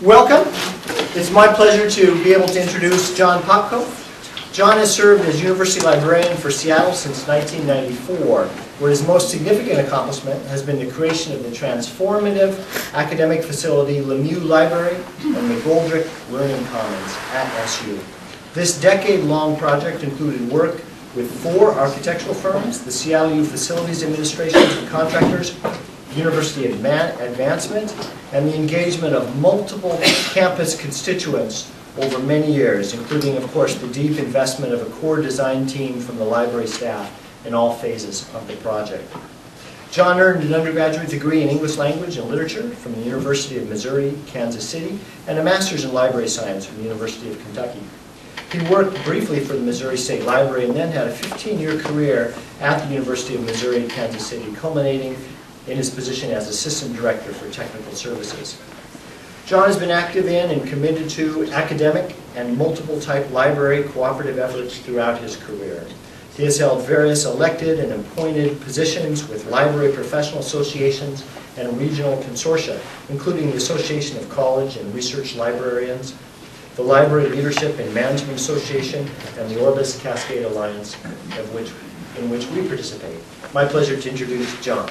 Welcome. It's my pleasure to be able to introduce John Popko. John has served as University Librarian for Seattle since 1994, where his most significant accomplishment has been the creation of the transformative academic facility Lemieux Library and McGoldrick Learning Commons at SU. This decade-long project included work with 4 architectural firms, the Seattle U Facilities Administration and Contractors, University Advancement, and the engagement of multiple campus constituents over many years, including, of course, the deep investment of a core design team from the library staff in all phases of the project. John earned an undergraduate degree in English Language and Literature from the University of Missouri, Kansas City, and a master's in library science from the University of Kentucky. He worked briefly for the Missouri State Library and then had a 15-year career at the University of Missouri, Kansas City, culminating in his position as Assistant Director for Technical Services. John has been active in and committed to academic and multiple type library cooperative efforts throughout his career. He has held various elected and appointed positions with library professional associations and regional consortia, including the Association of College and Research Librarians, the Library Leadership and Management Association, and the Orbis Cascade Alliance, in which we participate. My pleasure to introduce John.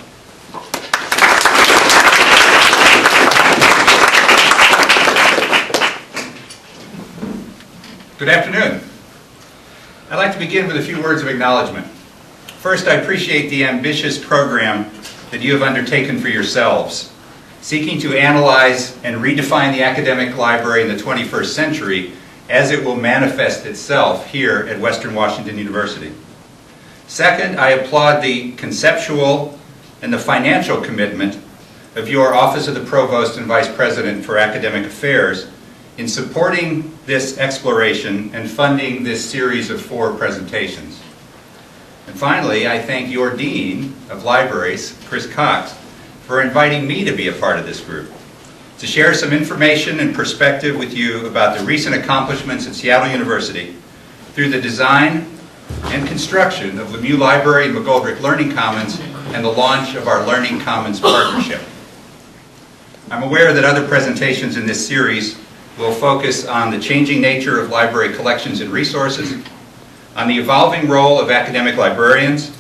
Good afternoon. I'd like to begin with a few words of acknowledgement. First, I appreciate the ambitious program that you have undertaken for yourselves, seeking to analyze and redefine the academic library in the 21st century as it will manifest itself here at Western Washington University. Second, I applaud the conceptual and the financial commitment of your Office of the Provost and Vice President for Academic Affairs in supporting this exploration and funding this series of 4 presentations. And finally, I thank your Dean of Libraries, Chris Cox, for inviting me to be a part of this group, to share some information and perspective with you about the recent accomplishments at Seattle University through the design and construction of Lemieux Library and McGoldrick Learning Commons and the launch of our Learning Commons partnership. I'm aware that other presentations in this series will focus on the changing nature of library collections and resources, on the evolving role of academic librarians,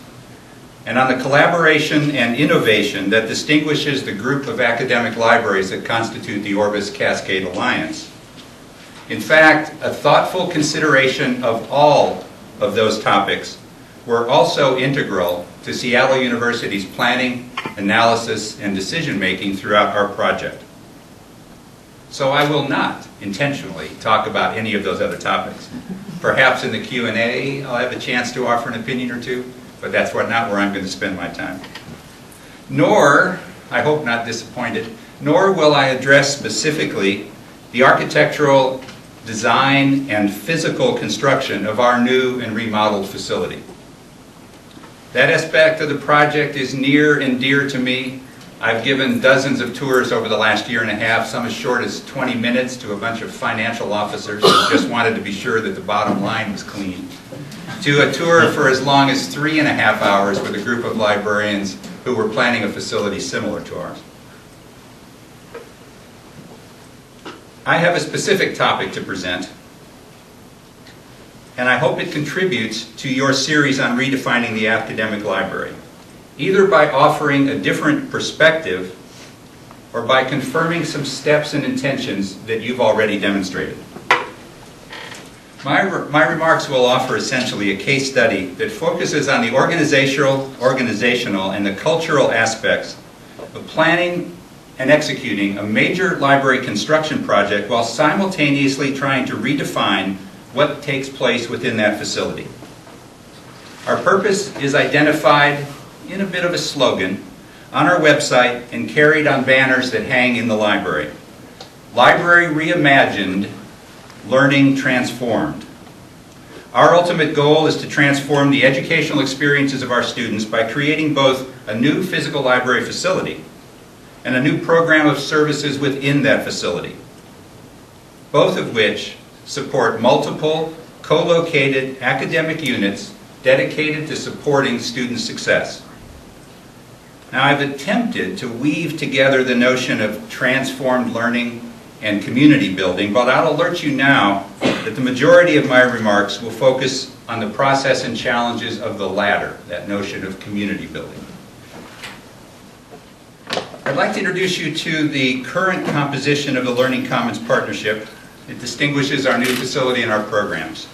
and on the collaboration and innovation that distinguishes the group of academic libraries that constitute the Orbis Cascade Alliance. In fact, a thoughtful consideration of all of those topics were also integral to Seattle University's planning, analysis, and decision-making throughout our project. So I will not intentionally talk about any of those other topics. Perhaps in the Q&A I'll have a chance to offer an opinion or two, but that's not where I'm going to spend my time. Nor, I hope not disappointed, nor will I address specifically the architectural design and physical construction of our new and remodeled facility. That aspect of the project is near and dear to me. I've given dozens of tours over the last year and a half, some as short as 20 minutes to a bunch of financial officers who just wanted to be sure that the bottom line was clean, to a tour for as long as 3.5 hours with a group of librarians who were planning a facility similar to ours. I have a specific topic to present, and I hope it contributes to your series on redefining the academic library, either by offering a different perspective or by confirming some steps and intentions that you've already demonstrated. My remarks will offer essentially a case study that focuses on the organizational and the cultural aspects of planning and executing a major library construction project while simultaneously trying to redefine what takes place within that facility. Our purpose is identified in a bit of a slogan on our website and carried on banners that hang in the library. Library reimagined, learning transformed. Our ultimate goal is to transform the educational experiences of our students by creating both a new physical library facility and a new program of services within that facility, both of which support multiple co-located academic units dedicated to supporting student success. Now, I've attempted to weave together the notion of transformed learning and community building, but I'll alert you now that the majority of my remarks will focus on the process and challenges of the latter, that notion of community building. I'd like to introduce you to the current composition of the Learning Commons Partnership. It distinguishes our new facility and our programs.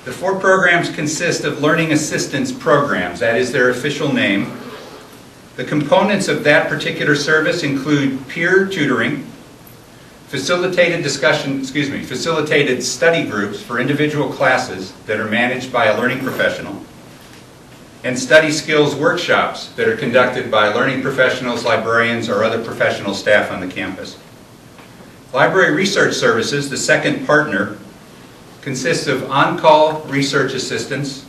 The 4 programs consist of learning assistance programs, that is their official name. The components of that particular service include peer tutoring, facilitated study groups for individual classes that are managed by a learning professional, and study skills workshops that are conducted by learning professionals, librarians, or other professional staff on the campus. Library Research Services, the second partner, consists of on-call research assistants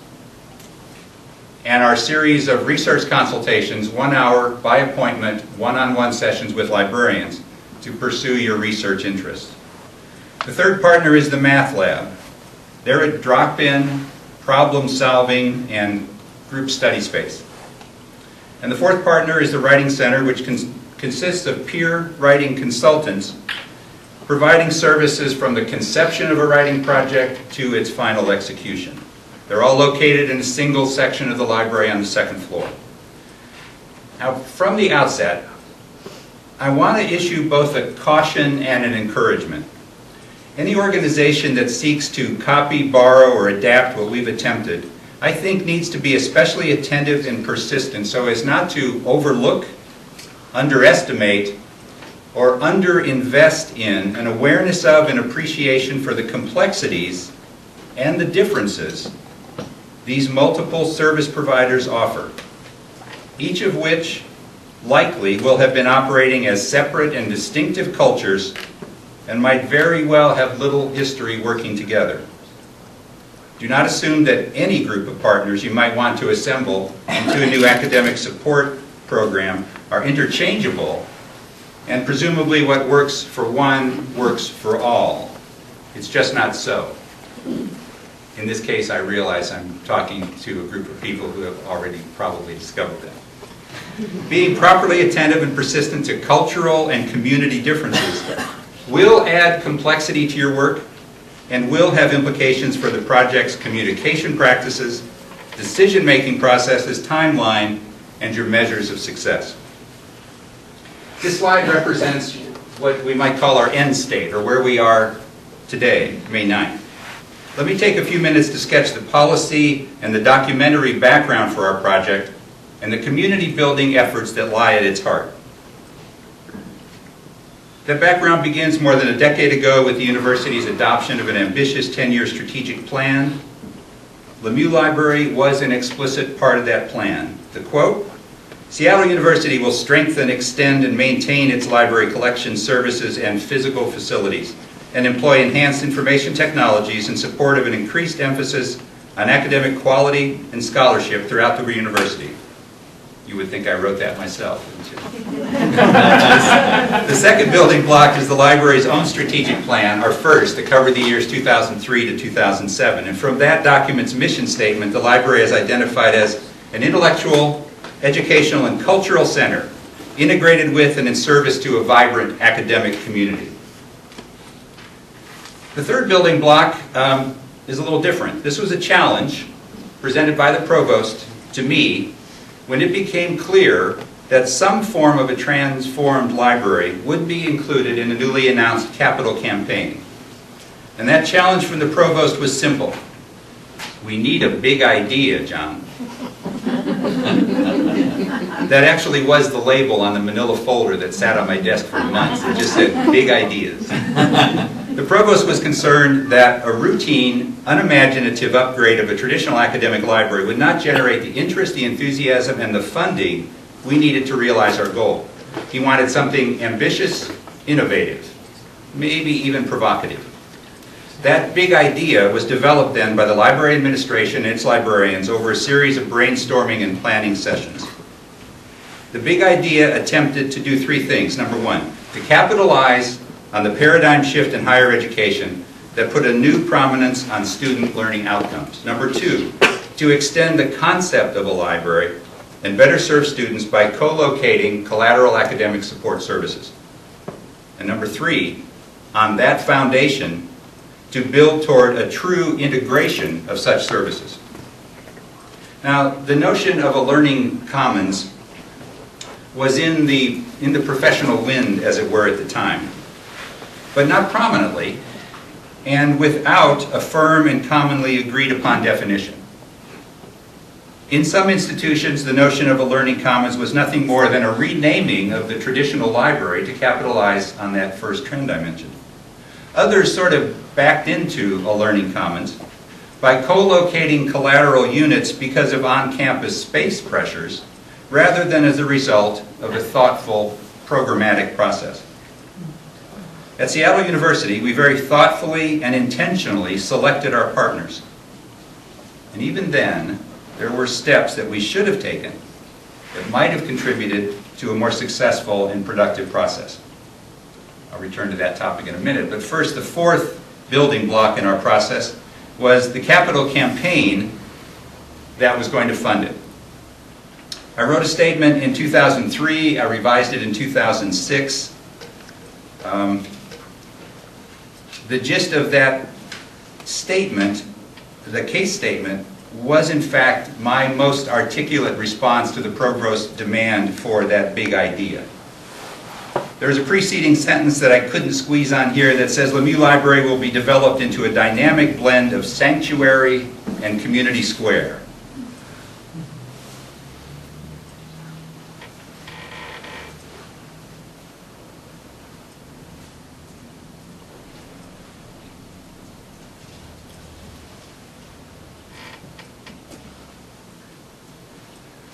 and our series of research consultations, 1 hour by appointment, one-on-one sessions with librarians to pursue your research interests. The third partner is the Math Lab. They're a drop-in, problem-solving, and group study space. And the fourth partner is the Writing Center, which consists of peer writing consultants providing services from the conception of a writing project to its final execution. They're all located in a single section of the library on the 2nd floor. Now, from the outset, I want to issue both a caution and an encouragement. Any organization that seeks to copy, borrow, or adapt what we've attempted, I think needs to be especially attentive and persistent so as not to overlook, underestimate, or underinvest in an awareness of and appreciation for the complexities and the differences these multiple service providers offer, each of which likely will have been operating as separate and distinctive cultures and might very well have little history working together. Do not assume that any group of partners you might want to assemble into a new academic support program are interchangeable, and presumably what works for one works for all. It's just not so. In this case, I realize I'm talking to a group of people who have already probably discovered that. Being properly attentive and persistent to cultural and community differences will add complexity to your work and will have implications for the project's communication practices, decision-making processes, timeline, and your measures of success. This slide represents what we might call our end state, or where we are today, May 9th. Let me take a few minutes to sketch the policy and the documentary background for our project and the community building efforts that lie at its heart. That background begins more than a decade ago with the university's adoption of an ambitious 10-year strategic plan. Lemieux Library was an explicit part of that plan. The quote, "Seattle University will strengthen, extend, and maintain its library collection services and physical facilities, and employ enhanced information technologies in support of an increased emphasis on academic quality and scholarship throughout the university." You would think I wrote that myself, wouldn't you? The second building block is the library's own strategic plan, our first, that covered the years 2003 to 2007. And from that document's mission statement, the library is identified as an intellectual, educational, and cultural center, integrated with and in service to a vibrant academic community. The third building block is a little different. This was a challenge presented by the provost to me when it became clear that some form of a transformed library would be included in a newly announced capital campaign. And that challenge from the provost was simple. We need a big idea, John. That actually was the label on the manila folder that sat on my desk for months. It just said, big ideas. The provost was concerned that a routine, unimaginative upgrade of a traditional academic library would not generate the interest, the enthusiasm, and the funding we needed to realize our goal. He wanted something ambitious, innovative, maybe even provocative. That big idea was developed then by the library administration and its librarians over a series of brainstorming and planning sessions. The big idea attempted to do three things. Number one, to capitalize on the paradigm shift in higher education that put a new prominence on student learning outcomes. Number two, to extend the concept of a library and better serve students by co-locating collateral academic support services. And number 3, on that foundation, to build toward a true integration of such services. Now, the notion of a learning commons was in the professional wind, as it were, at the time, but not prominently, and without a firm and commonly agreed upon definition. In some institutions, the notion of a learning commons was nothing more than a renaming of the traditional library to capitalize on that first trend I mentioned. Others sort of backed into a learning commons by co-locating collateral units because of on-campus space pressures, rather than as a result of a thoughtful, programmatic process. At Seattle University, we very thoughtfully and intentionally selected our partners. And even then, there were steps that we should have taken that might have contributed to a more successful and productive process. I'll return to that topic in a minute, but first, the 4th building block in our process was the capital campaign that was going to fund it. I wrote a statement in 2003, I revised it in 2006. The gist of that statement, the case statement, was in fact my most articulate response to the Provost's demand for that big idea. There's a preceding sentence that I couldn't squeeze on here that says Lemieux Library will be developed into a dynamic blend of sanctuary and community square.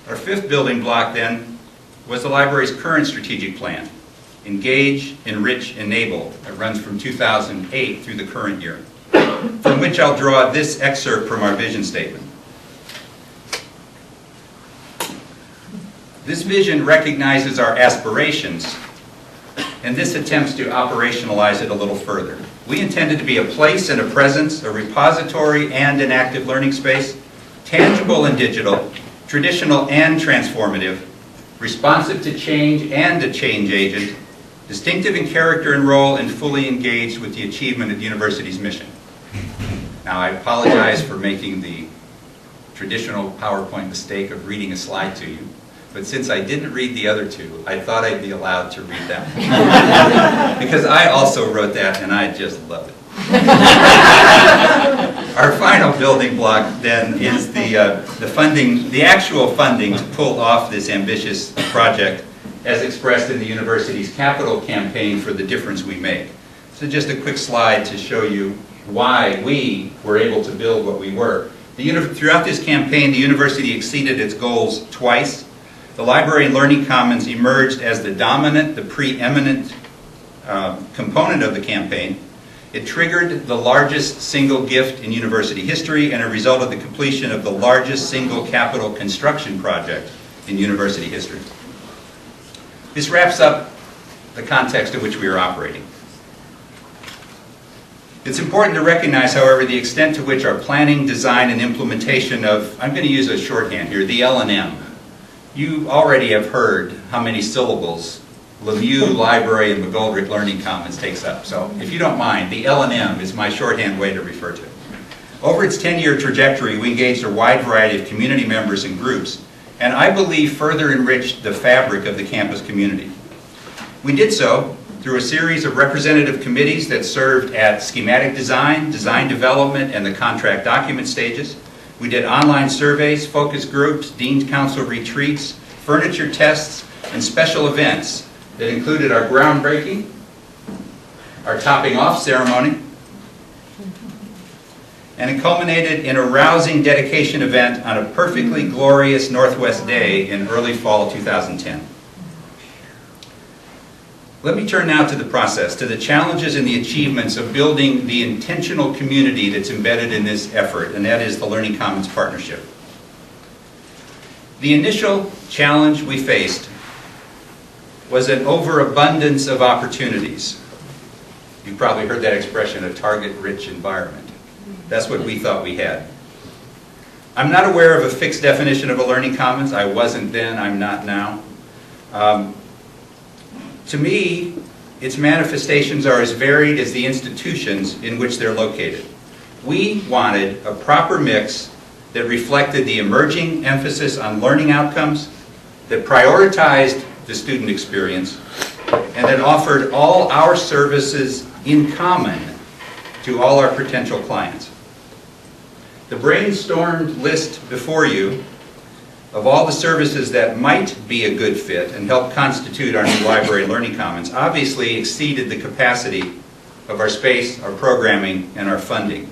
Our 5th building block then was the library's current strategic plan. Engage, Enrich, Enable. It runs from 2008 through the current year, from which I'll draw this excerpt from our vision statement. This vision recognizes our aspirations, and this attempts to operationalize it a little further. We intended to be a place and a presence, a repository and an active learning space, tangible and digital, traditional and transformative, responsive to change and a change agent, distinctive in character and role, and fully engaged with the achievement of the university's mission. Now, I apologize for making the traditional PowerPoint mistake of reading a slide to you, but since I didn't read the other 2, I thought I'd be allowed to read them. Because I also wrote that, and I just love it. Our final building block then is the funding, the actual funding to pull off this ambitious project as expressed in the university's capital campaign for the difference we make. So just a quick slide to show you why we were able to build what we were. Throughout this campaign, the university exceeded its goals twice. The Library and Learning Commons emerged as the dominant, the preeminent component of the campaign. It triggered the largest single gift in university history and a result of the completion of the largest single capital construction project in university history. This wraps up the context in which we are operating. It's important to recognize, however, the extent to which our planning, design, and implementation of, I'm going to use a shorthand here, the L&M. You already have heard how many syllables Lemieux Library and McGoldrick Learning Commons takes up. So if you don't mind, the L&M is my shorthand way to refer to it. Over its 10-year trajectory, we engaged a wide variety of community members and groups, and I believe further enriched the fabric of the campus community. We did so through a series of representative committees that served at schematic design, design development, and the contract document stages. We did online surveys, focus groups, Dean's Council retreats, furniture tests, and special events that included our groundbreaking, our topping off ceremony, and it culminated in a rousing dedication event on a perfectly glorious Northwest day in early fall 2010. Let me turn now to the process, to the challenges and the achievements of building the intentional community that's embedded in this effort, and that is the Learning Commons Partnership. The initial challenge we faced was an overabundance of opportunities. You've probably heard that expression, a target-rich environment. That's what we thought we had. I'm not aware of a fixed definition of a learning commons. I wasn't then, I'm not now. To me, its manifestations are as varied as the institutions in which they're located. We wanted a proper mix that reflected the emerging emphasis on learning outcomes, that prioritized the student experience, and that offered all our services in common to all our potential clients. The brainstormed list before you of all the services that might be a good fit and help constitute our new library learning commons obviously exceeded the capacity of our space, our programming, and our funding.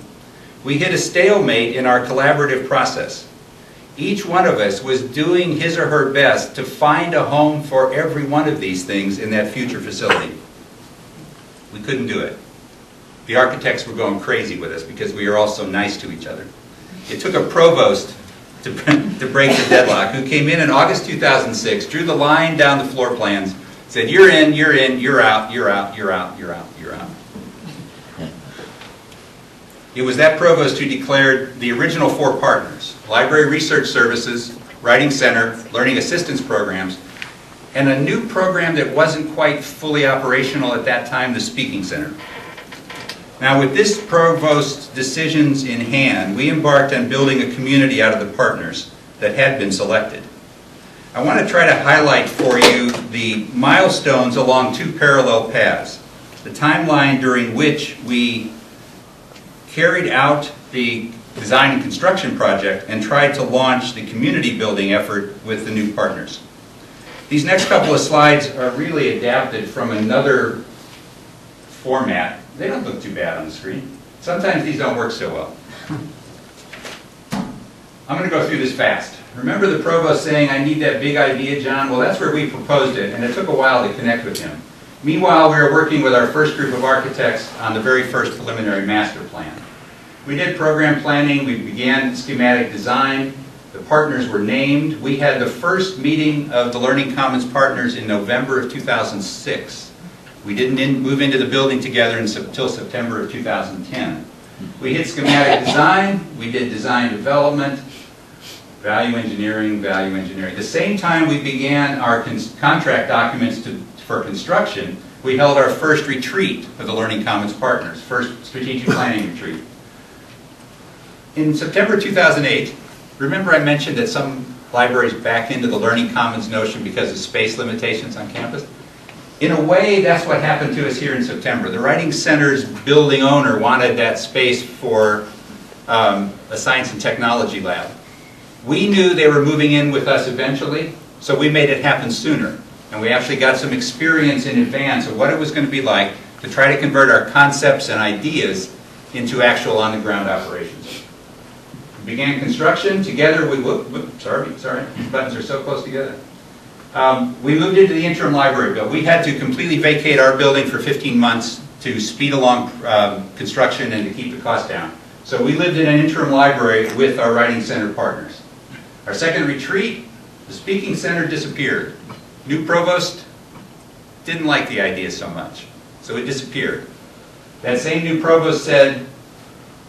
We hit a stalemate in our collaborative process. Each one of us was doing his or her best to find a home for every one of these things in that future facility. We couldn't do it. The architects were going crazy with us because we were all so nice to each other. It took a provost to break the deadlock, who came in August 2006, drew the line down the floor plans, said, you're in, you're out, you're out, you're out, you're out, you're out. It was that provost who declared the original 4 partners, Library Research Services, Writing Center, Learning Assistance Programs, and a new program that wasn't quite fully operational at that time, the Speaking Center. Now, with this provost's decisions in hand, we embarked on building a community out of the partners that had been selected. I want to try to highlight for you the milestones along 2 parallel paths, the timeline during which we carried out the design and construction project and tried to launch the community building effort with the new partners. These next couple of slides are really adapted from another format. They don't look too bad on the screen. Sometimes these don't work so well. I'm going to go through this fast. Remember the provost saying, I need that big idea, John? Well, that's where we proposed it, and it took a while to connect with him. Meanwhile, we were working with our first group of architects on the very first preliminary master plan. We did program planning, we began schematic design, the partners were named. We had the first meeting of the Learning Commons partners in November of 2006. We didn't move into the building together until September of 2010. We hit schematic design, we did design development, value engineering. The same time we began our contract documents for construction, we held our first retreat for the Learning Commons partners, first strategic planning retreat. In September 2008, remember I mentioned that some libraries back into the Learning Commons notion because of space limitations on campus? In a way, that's what happened to us here in September. The Writing Center's building owner wanted that space for a science and technology lab. We knew they were moving in with us eventually, so we made it happen sooner. And we actually got some experience in advance of what it was going to be like to try to convert our concepts and ideas into actual on-the-ground operations. We began construction together. Sorry, these buttons are so close together. We moved into the interim library build. We had to completely vacate our building for 15 months to speed along construction and to keep the cost down. So we lived in an interim library with our Writing Center partners. Our second retreat, the Speaking Center disappeared. New provost didn't like the idea so much, so it disappeared. That same new provost said,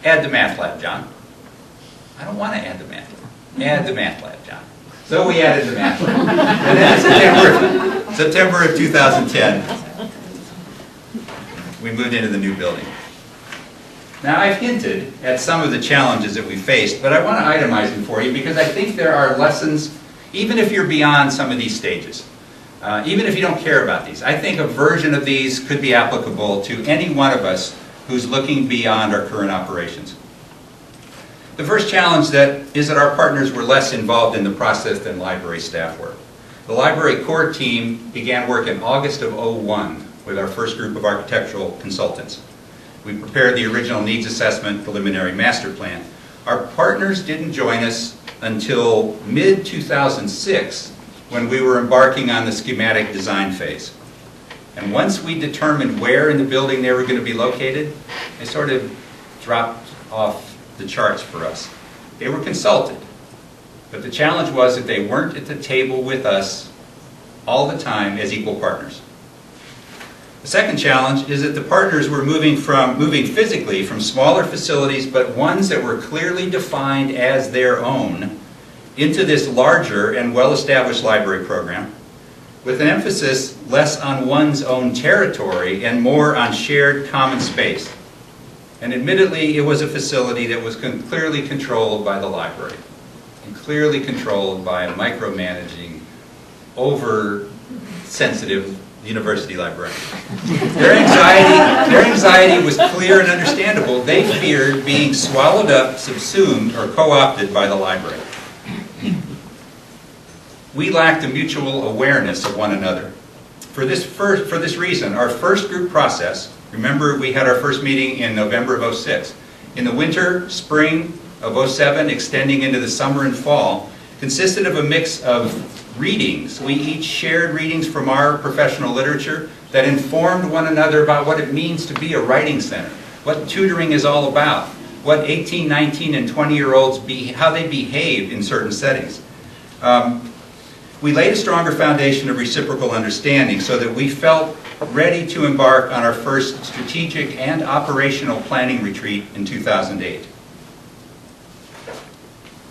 add the math lab, John. I don't want to add the math lab. Add the math lab, John. So we added the math lab. And then in September of 2010, we moved into the new building. Now, I've hinted at some of the challenges that we faced, but I want to itemize them for you because I think there are lessons, even if you're beyond some of these stages. Even if you don't care about these, I think a version of these could be applicable to any one of us who's looking beyond our current operations. The first challenge is that our partners were less involved in the process than library staff were. The library core team began work in August of 2001 with our first group of architectural consultants. We prepared the original needs assessment preliminary master plan. Our partners didn't join us until mid-2006 when we were embarking on the schematic design phase. And once we determined where in the building they were going to be located, they sort of dropped off the charts for us. They were consulted, but the challenge was that they weren't at the table with us all the time as equal partners. The second challenge is that the partners were moving physically from smaller facilities, but ones that were clearly defined as their own, into this larger and well-established library program. with an emphasis less on one's own territory and more on shared common space. And admittedly, it was a facility that was clearly controlled by the library, and clearly controlled by a micromanaging, over-sensitive university librarian. Their anxiety was clear and understandable. They feared being swallowed up, subsumed, or co-opted by the library. We lacked a mutual awareness of one another. For this reason, our first group process, remember we had our first meeting in November of '06. In the winter, spring of '07, extending into the summer and fall, consisted of a mix of readings. We each shared readings from our professional literature that informed one another about what it means to be a writing center, what tutoring is all about, what 18, 19, and 20-year-olds, how they behave in certain settings. We laid a stronger foundation of reciprocal understanding so that we felt ready to embark on our first strategic and operational planning retreat in 2008.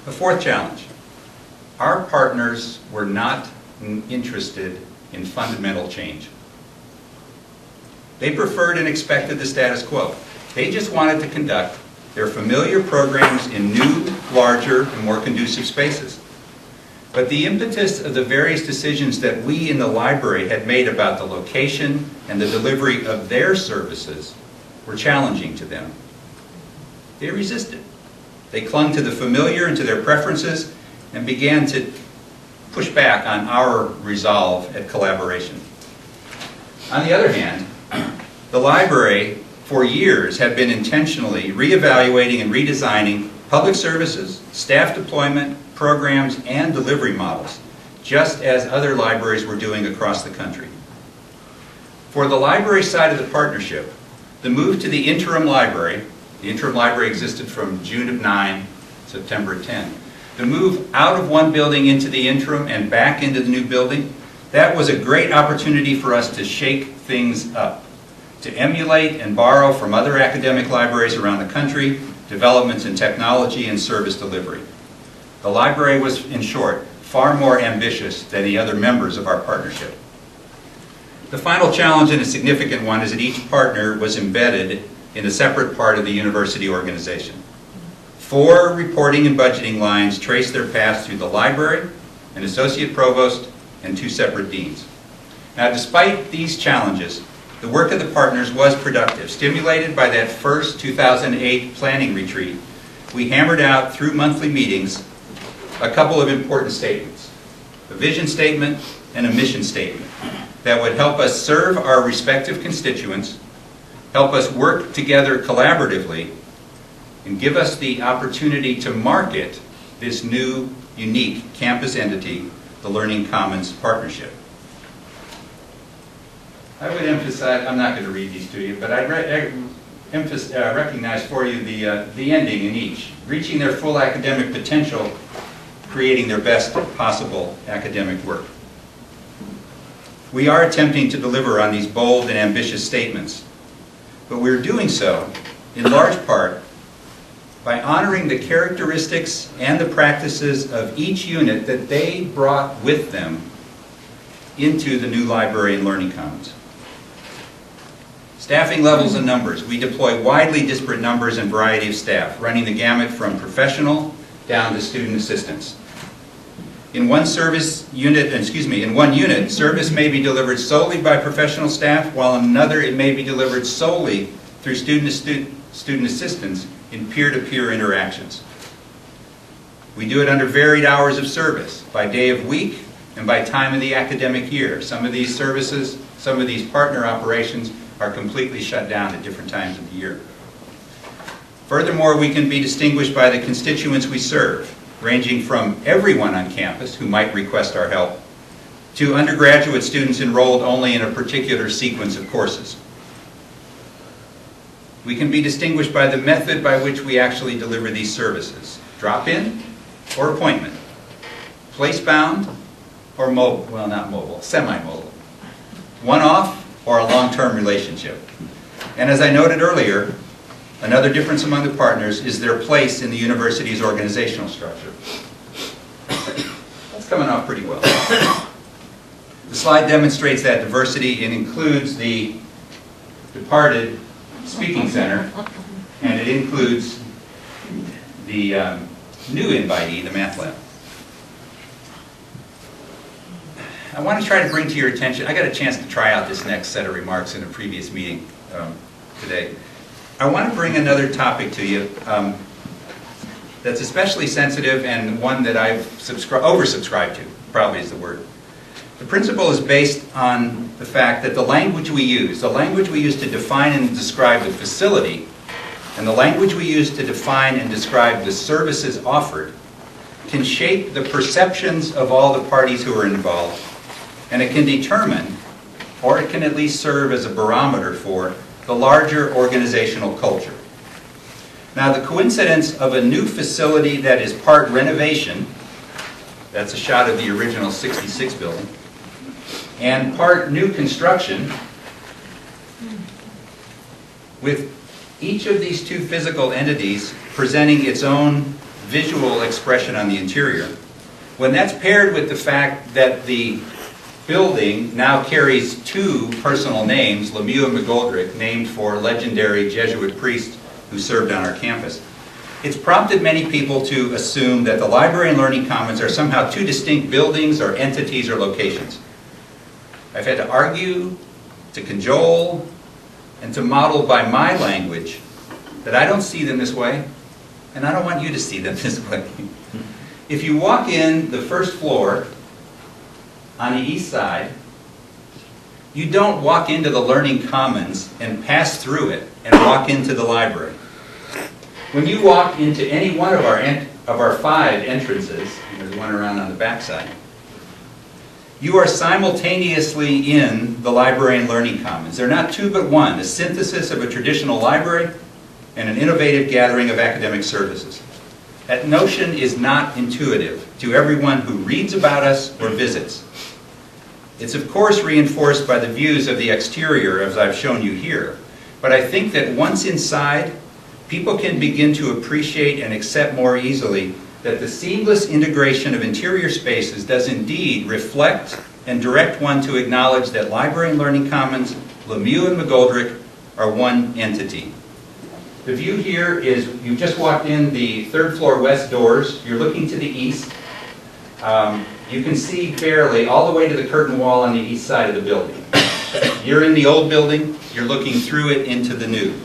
The fourth challenge. Our partners were not interested in fundamental change. They preferred and expected the status quo. They just wanted to conduct their familiar programs in new, larger, and more conducive spaces. But the impetus of the various decisions that we in the library had made about the location and the delivery of their services were challenging to them. They resisted. They clung to the familiar and to their preferences and began to push back on our resolve at collaboration. On the other hand, the library for years had been intentionally reevaluating and redesigning public services, staff deployment, programs, and delivery models, just as other libraries were doing across the country. For the library side of the partnership, the move to the interim library existed from June of '09, September of '10. The move out of one building into the interim and back into the new building, that was a great opportunity for us to shake things up, to emulate and borrow from other academic libraries around the country, developments in technology and service delivery. The library was, in short, far more ambitious than the other members of our partnership. The final challenge, and a significant one, is that each partner was embedded in a separate part of the university organization. 4 reporting and budgeting lines trace their paths through the library, an associate provost, and 2 separate deans. Now, despite these challenges, the work of the partners was productive. Stimulated by that first 2008 planning retreat, we hammered out through monthly meetings a couple of important statements, a vision statement and a mission statement that would help us serve our respective constituents, help us work together collaboratively, and give us the opportunity to market this new, unique campus entity, the Learning Commons Partnership. I would emphasize, I'm not going to read these to you, but I recognize for you the ending in each, reaching their full academic potential, creating their best possible academic work. We are attempting to deliver on these bold and ambitious statements, but we're doing so in large part by honoring the characteristics and the practices of each unit that they brought with them into the new library and Learning Commons. Staffing levels and numbers. We deploy widely disparate numbers and variety of staff, running the gamut from professional down to student assistants. In one unit, service may be delivered solely by professional staff, while in another it may be delivered solely through student assistants in peer-to-peer interactions. We do it under varied hours of service, by day of week and by time of the academic year. Some of these services, some of these partner operations are completely shut down at different times of the year. Furthermore, we can be distinguished by the constituents we serve, ranging from everyone on campus who might request our help to undergraduate students enrolled only in a particular sequence of courses. We can be distinguished by the method by which we actually deliver these services: drop-in or appointment, place-bound or mobile, well, not mobile, semi-mobile, one-off or a long-term relationship. And as I noted earlier, another difference among the partners is their place in the university's organizational structure. That's coming off pretty well. The slide demonstrates that diversity. It includes the departed Speaking Center, and it includes the new invitee, the Math Lab. I want to try to bring to your attention, I got a chance to try out this next set of remarks in a previous meeting today. I want to bring another topic to you that's especially sensitive and one that I've oversubscribed to, probably is the word. The principle is based on the fact that the language we use to define and describe the facility, and the language we use to define and describe the services offered, can shape the perceptions of all the parties who are involved, and it can determine, or it can at least serve as a barometer for, the larger organizational culture. Now, the coincidence of a new facility that is part renovation, that's a shot of the original 66 building, and part new construction, with each of these two physical entities presenting its own visual expression on the interior, when that's paired with the fact that the building now carries two personal names, Lemieux and McGoldrick, named for legendary Jesuit priests who served on our campus, it's prompted many people to assume that the Library and Learning Commons are somehow two distinct buildings or entities or locations. I've had to argue, to cajole, and to model by my language that I don't see them this way, and I don't want you to see them this way. If you walk in the first floor on the east side, you don't walk into the Learning Commons and pass through it and walk into the library. When you walk into any one of our 5 entrances, there's one around on the back side, you are simultaneously in the Library and Learning Commons. They're not two but one, a synthesis of a traditional library and an innovative gathering of academic services. That notion is not intuitive to everyone who reads about us or visits. It's of course reinforced by the views of the exterior, as I've shown you here, but I think that once inside, people can begin to appreciate and accept more easily that the seamless integration of interior spaces does indeed reflect and direct one to acknowledge that Library and Learning Commons, Lemieux and McGoldrick are one entity. The view here is, you just walked in the 3rd floor west doors, you're looking to the east. You can see barely all the way to the curtain wall on the east side of the building. You're in the old building, you're looking through it into the new.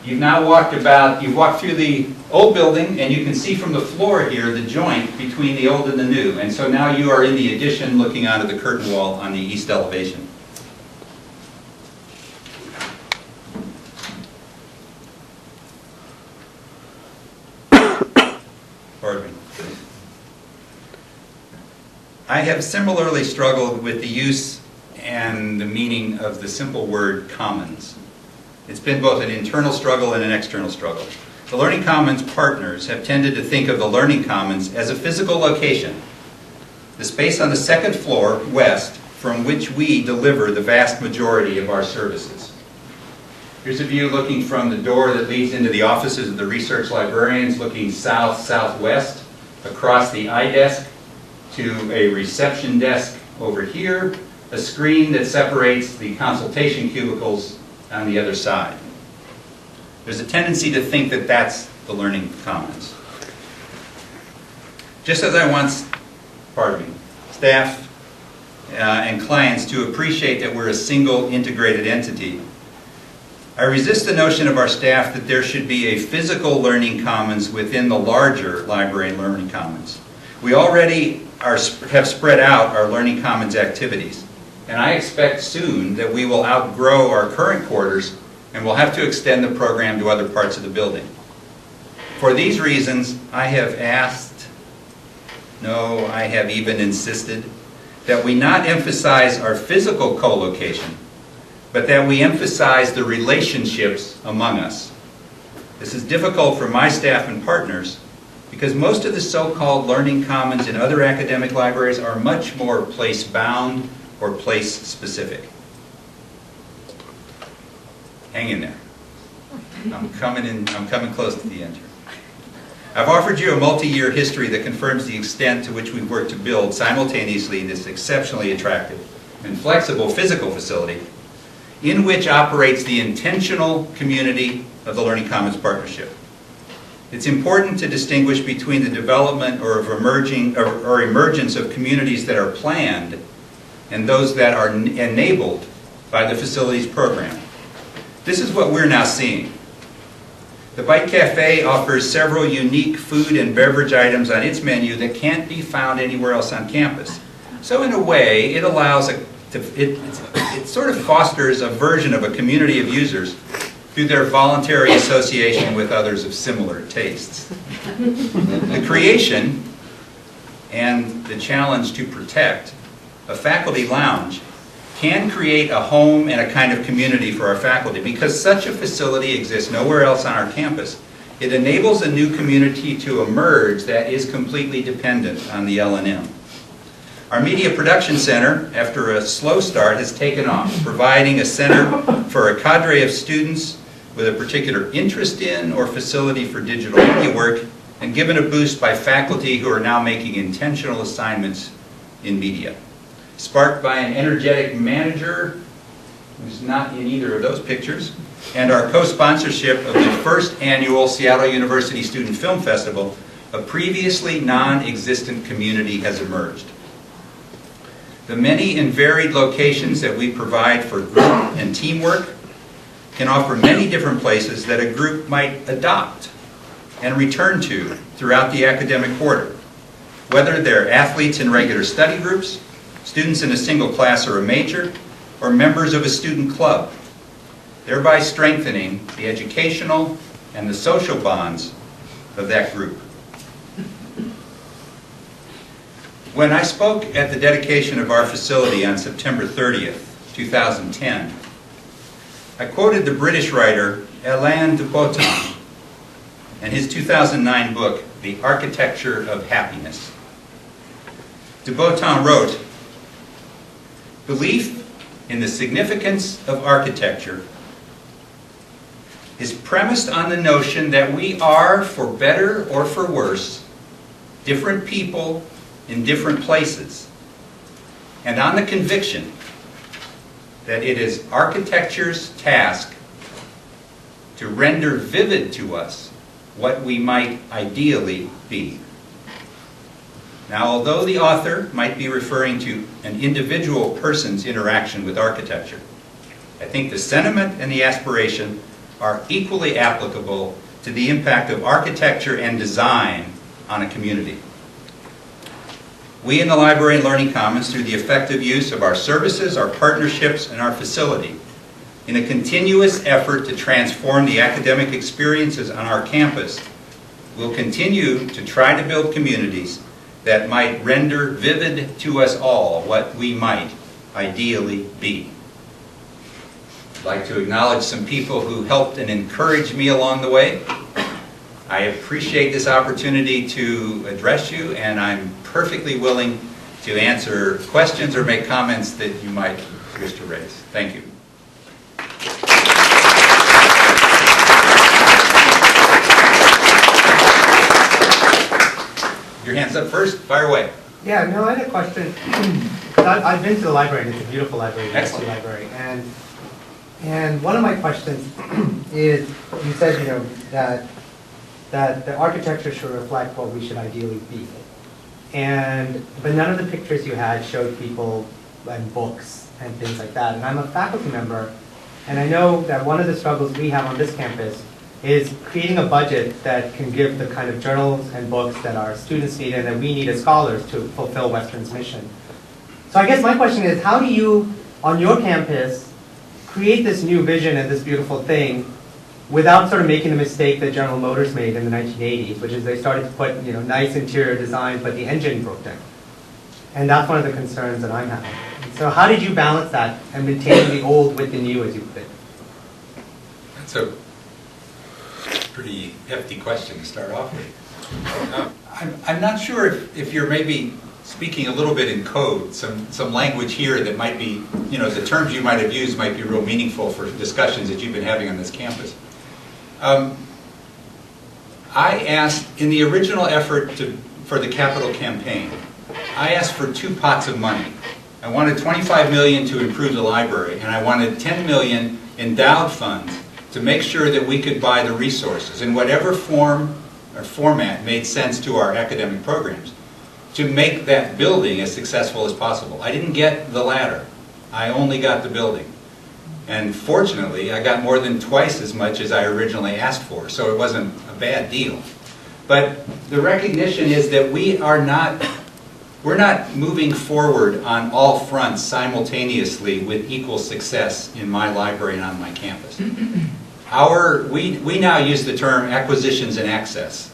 You've now walked through the old building, and you can see from the floor here the joint between the old and the new. And so now you are in the addition looking onto the curtain wall on the east elevation. Pardon me. I have similarly struggled with the use and the meaning of the simple word commons. It's been both an internal struggle and an external struggle. The Learning Commons partners have tended to think of the Learning Commons as a physical location, the space on the 2nd floor west from which we deliver the vast majority of our services. Here's a view looking from the door that leads into the offices of the research librarians, looking south-southwest across the iDesk to a reception desk over here, a screen that separates the consultation cubicles on the other side. There's a tendency to think that that's the Learning Commons. Just as I want, staff and clients to appreciate that we're a single integrated entity, I resist the notion of our staff that there should be a physical Learning Commons within the larger Library and Learning Commons. We already have spread out our Learning Commons activities, and I expect soon that we will outgrow our current quarters and we'll have to extend the program to other parts of the building. For these reasons, I have even insisted that we not emphasize our physical co-location, but that we emphasize the relationships among us. This is difficult for my staff and partners because most of the so-called Learning Commons in other academic libraries are much more place-bound or place-specific. Hang in there. I'm coming close to the end here. I've offered you a multi-year history that confirms the extent to which we've worked to build simultaneously this exceptionally attractive and flexible physical facility in which operates the intentional community of the Learning Commons Partnership. It's important to distinguish between the development or emergence of communities that are planned and those that are enabled by the facilities program. This is what we're now seeing. The Bite Cafe offers several unique food and beverage items on its menu that can't be found anywhere else on campus. So in a way, it allows it sort of fosters a version of a community of users through their voluntary association with others of similar tastes. The creation and the challenge to protect a faculty lounge can create a home and a kind of community for our faculty. Because such a facility exists nowhere else on our campus, it enables a new community to emerge that is completely dependent on the L&M. Our Media Production Center, after a slow start, has taken off, providing a center for a cadre of students with a particular interest in or facility for digital media work, and given a boost by faculty who are now making intentional assignments in media. Sparked by an energetic manager who's not in either of those pictures, and our co-sponsorship of the first annual Seattle University Student Film Festival, a previously non-existent community has emerged. The many and varied locations that we provide for group and teamwork can offer many different places that a group might adopt and return to throughout the academic quarter, whether they're athletes in regular study groups, students in a single class or a major, or members of a student club, thereby strengthening the educational and the social bonds of that group. When I spoke at the dedication of our facility on September 30th, 2010, I quoted the British writer Alain de Botton and his 2009 book, The Architecture of Happiness. De Botton wrote, "Belief in the significance of architecture is premised on the notion that we are, for better or for worse, different people in different places, and on the conviction that it is architecture's task to render vivid to us what we might ideally be." Now, although the author might be referring to an individual person's interaction with architecture, I think the sentiment and the aspiration are equally applicable to the impact of architecture and design on a community. We in the Library and Learning Commons, through the effective use of our services, our partnerships, and our facility, in a continuous effort to transform the academic experiences on our campus, will continue to try to build communities that might render vivid to us all what we might ideally be. I'd like to acknowledge some people who helped and encouraged me along the way. I appreciate this opportunity to address you, and I'm perfectly willing to answer questions or make comments that you might wish to raise. Thank you. Your hand's up first. Fire away. Yeah, no, I had a question. I've been to the library, and it's a beautiful library, Excellent. library, and one of my questions is, you said, you know, that the architecture should reflect what we should ideally be, but none of the pictures you had showed people and books and things like that. And I'm a faculty member, and I know that one of the struggles we have on this campus is creating a budget that can give the kind of journals and books that our students need and that we need as scholars to fulfill Western's mission. So I guess my question is, how do you, on your campus, create this new vision and this beautiful thing without sort of making the mistake that General Motors made in the 1980s, which is they started to put, you know, nice interior design, but the engine broke down. And that's one of the concerns that I'm having. So how did you balance that and maintain the old with the new, as you put it? That's a pretty hefty question to start off with. I'm not sure if you're maybe speaking a little bit in code, some language here that might be, you know, the terms you might have used might be real meaningful for discussions that you've been having on this campus. I asked, in the original effort for the capital campaign, I asked for 2 pots of money. I wanted $25 million to improve the library, and I wanted $10 million endowed funds to make sure that we could buy the resources in whatever form or format made sense to our academic programs to make that building as successful as possible. I didn't get the latter. I only got the building. And fortunately, I got more than twice as much as I originally asked for, so it wasn't a bad deal. But the recognition is that we're not moving forward on all fronts simultaneously with equal success in my library and on my campus. We now use the term acquisitions and access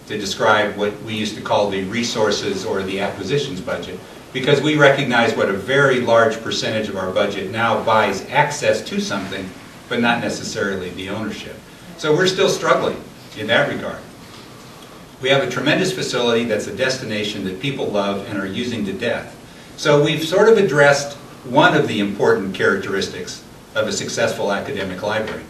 to describe what we used to call the resources or the acquisitions budget, because we recognize what a very large percentage of our budget now buys access to something, but not necessarily the ownership. So we're still struggling in that regard. We have a tremendous facility that's a destination that people love and are using to death. So we've sort of addressed one of the important characteristics of a successful academic library.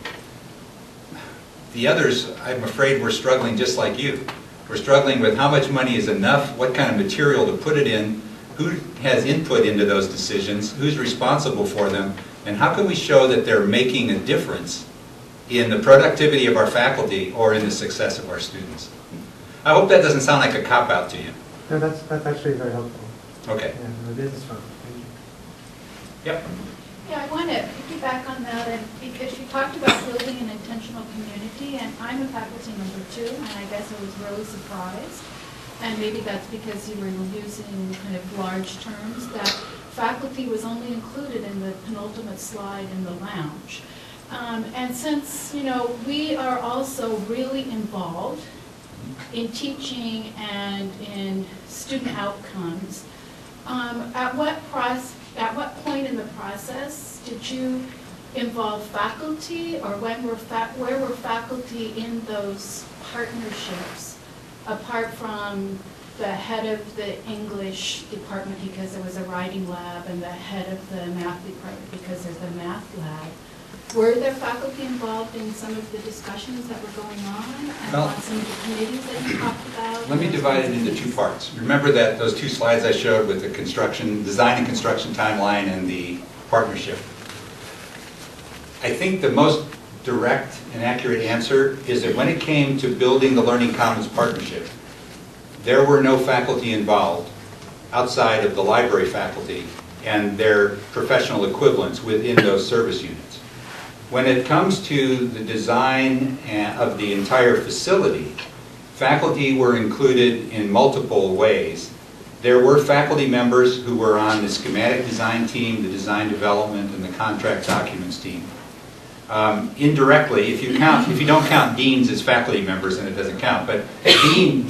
The others, I'm afraid, we're struggling just like you. We're struggling with how much money is enough, what kind of material to put it in, who has input into those decisions, who's responsible for them, and how can we show that they're making a difference in the productivity of our faculty or in the success of our students. I hope that doesn't sound like a cop-out to you. No, that's actually very helpful. Okay. Yeah, no, it is fun. Thank you. Yep. Yeah, I want to piggyback on that, and because you talked about building an intentional community, and I'm a faculty member too, and I guess I was really surprised, and maybe that's because you were using kind of large terms, that faculty was only included in the penultimate slide in the lounge. And since, we are also really involved in teaching and in student outcomes, at what point in the process did you involve faculty, or where were faculty in those partnerships, apart from the head of the English department because there was a writing lab and the head of the math department because there's a math lab? Were there faculty involved in some of the discussions that were going on and on some of the committees that you talked about? Let me divide it into 2 parts. Remember that those 2 slides I showed with the design and construction timeline and the partnership. I think the most direct and accurate answer is that when it came to building the Learning Commons partnership, there were no faculty involved outside of the library faculty and their professional equivalents within those service units. When it comes to the design of the entire facility, faculty were included in multiple ways. There were faculty members who were on the schematic design team, the design development, and the contract documents team. Indirectly, if you don't count deans as faculty members, then it doesn't count. But 2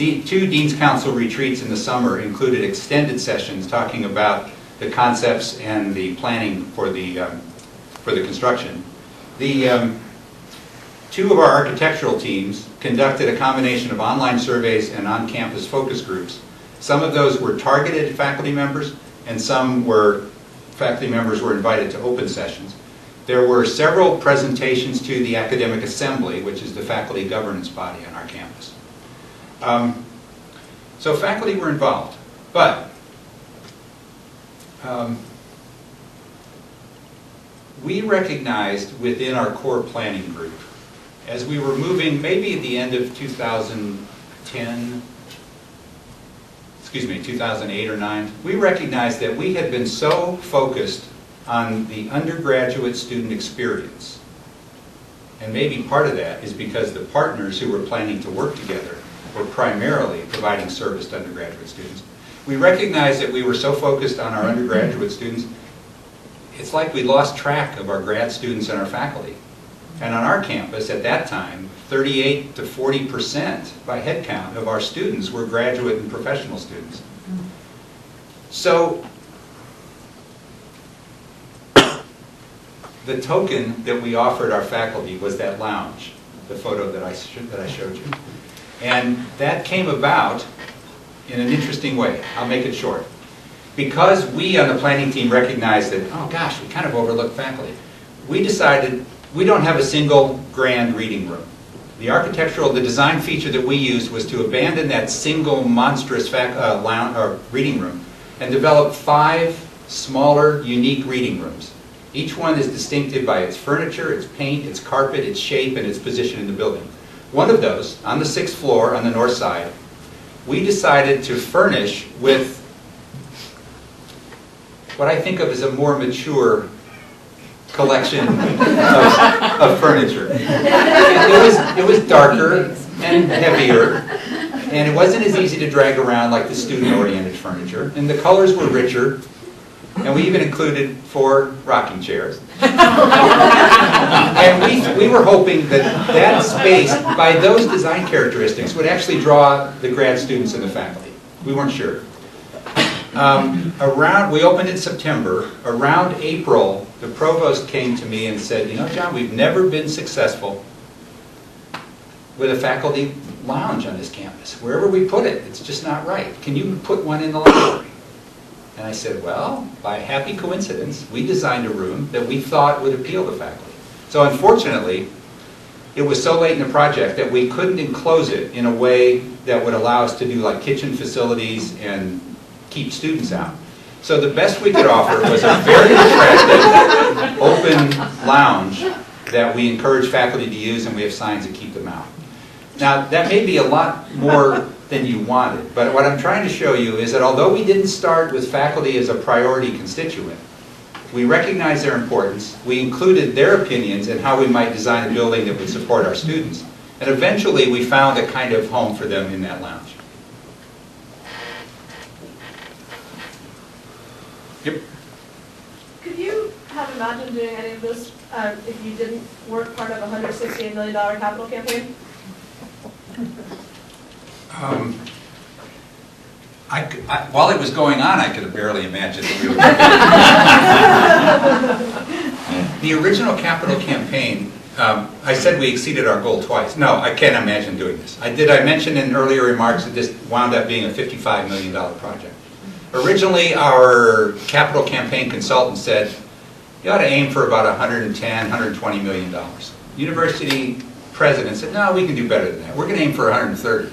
Dean's Council retreats in the summer included extended sessions talking about the concepts and the planning for the construction. The 2 of our architectural teams conducted a combination of online surveys and on-campus focus groups. Some of those were targeted faculty members, and some were faculty members were invited to open sessions. There were several presentations to the Academic Assembly, which is the faculty governance body on our campus. So faculty were involved, but we recognized within our core planning group, as we were moving maybe at the end of 2008 or 9, we recognized that we had been so focused on the undergraduate student experience. And maybe part of that is because the partners who were planning to work together were primarily providing service to undergraduate students. We recognized that we were so focused on our undergraduate students, it's like we lost track of our grad students and our faculty. And on our campus at that time, 38 to 40% by head count of our students were graduate and professional students. So the token that we offered our faculty was that lounge, the photo that I showed you. And that came about in an interesting way. I'll make it short. Because we on the planning team recognized that, oh gosh, we kind of overlooked faculty, we decided we don't have a single grand reading room. The design feature that we used was to abandon that single monstrous reading room and develop 5 smaller, unique reading rooms. Each one is distinctive by its furniture, its paint, its carpet, its shape, and its position in the building. One of those, on the 6th floor on the north side, we decided to furnish with what I think of as a more mature collection of furniture. It was darker and heavier, and it wasn't as easy to drag around like the student-oriented furniture, and the colors were richer, and we even included 4 rocking chairs. And we were hoping that space, by those design characteristics, would actually draw the grad students and the faculty. We weren't sure. We opened in September. Around April, the provost came to me and said, you know, John, we've never been successful with a faculty lounge on this campus. Wherever we put it, it's just not right. Can you put one in the library? And I said, well, by a happy coincidence, we designed a room that we thought would appeal to faculty. So unfortunately, it was so late in the project that we couldn't enclose it in a way that would allow us to do like kitchen facilities and keep students out. So the best we could offer was a very attractive, open lounge that we encourage faculty to use, and we have signs that keep them out. Now, that may be a lot more than you wanted, but what I'm trying to show you is that although we didn't start with faculty as a priority constituent, we recognized their importance, we included their opinions in how we might design a building that would support our students, and eventually we found a kind of home for them in that lounge. Yep. Could you have imagined doing any of this if you didn't work part of a $168 million capital campaign? While it was going on, I could have barely imagined that we were The original capital campaign, I said we exceeded our goal twice. No, I can't imagine doing this. I mention in earlier remarks that this wound up being a $55 million project. Originally, our capital campaign consultant said, you ought to aim for about $110, $120 million. University president said, no, we can do better than that. We're going to aim for 130.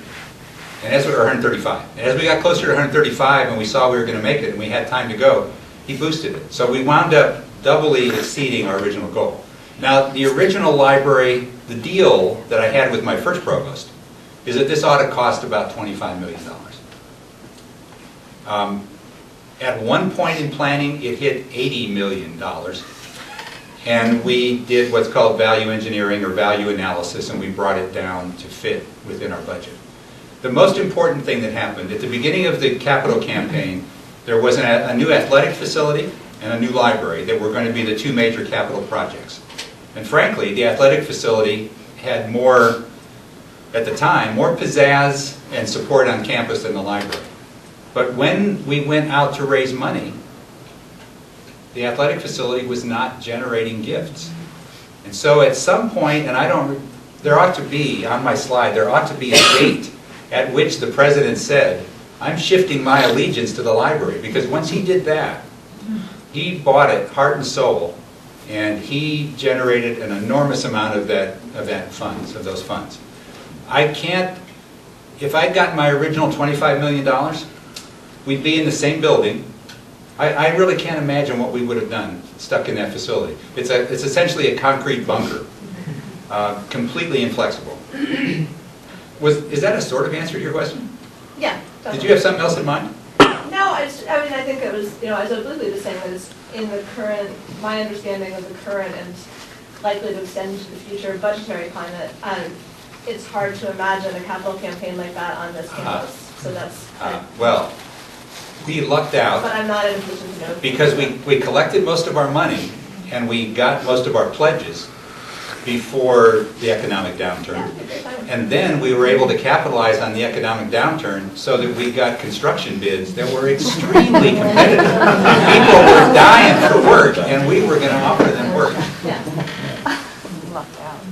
And as we were 135. And as we got closer to 135 and we saw we were going to make it and we had time to go, he boosted it. So we wound up doubly exceeding our original goal. Now, the original library, the deal that I had with my first provost is that this ought to cost about $25 million. At one point in planning, it hit $80 million. And we did what's called value engineering or value analysis, and we brought it down to fit within our budget. The most important thing that happened, at the beginning of the capital campaign, there was a new athletic facility and a new library that were going to be the 2 major capital projects. And frankly, the athletic facility had more, at the time, more pizzazz and support on campus than the library. But when we went out to raise money, the athletic facility was not generating gifts. And so at some point, and there ought to be, on my slide, there ought to be a date at which the president said, I'm shifting my allegiance to the library. Because once he did that, he bought it heart and soul, and he generated an enormous amount of those funds. If I'd gotten my original $25 million, we'd be in the same building. I really can't imagine what we would have done stuck in that facility. It's essentially a concrete bunker, completely inflexible. Is that a sort of answer to your question? Yeah. Definitely. Did you have something else in mind? No, I think it was, I was obliquely the same as in the current, my understanding of the current and likely to extend to the future budgetary climate, it's hard to imagine a capital campaign like that on this campus. So that's... well, we lucked out. But I'm not in a position to know. Because we collected most of our money and we got most of our pledges before the economic downturn. Yeah, and then we were able to capitalize on the economic downturn so that we got construction bids that were extremely competitive. People were dying for work and we were going to offer them work. Yeah. Lucked out.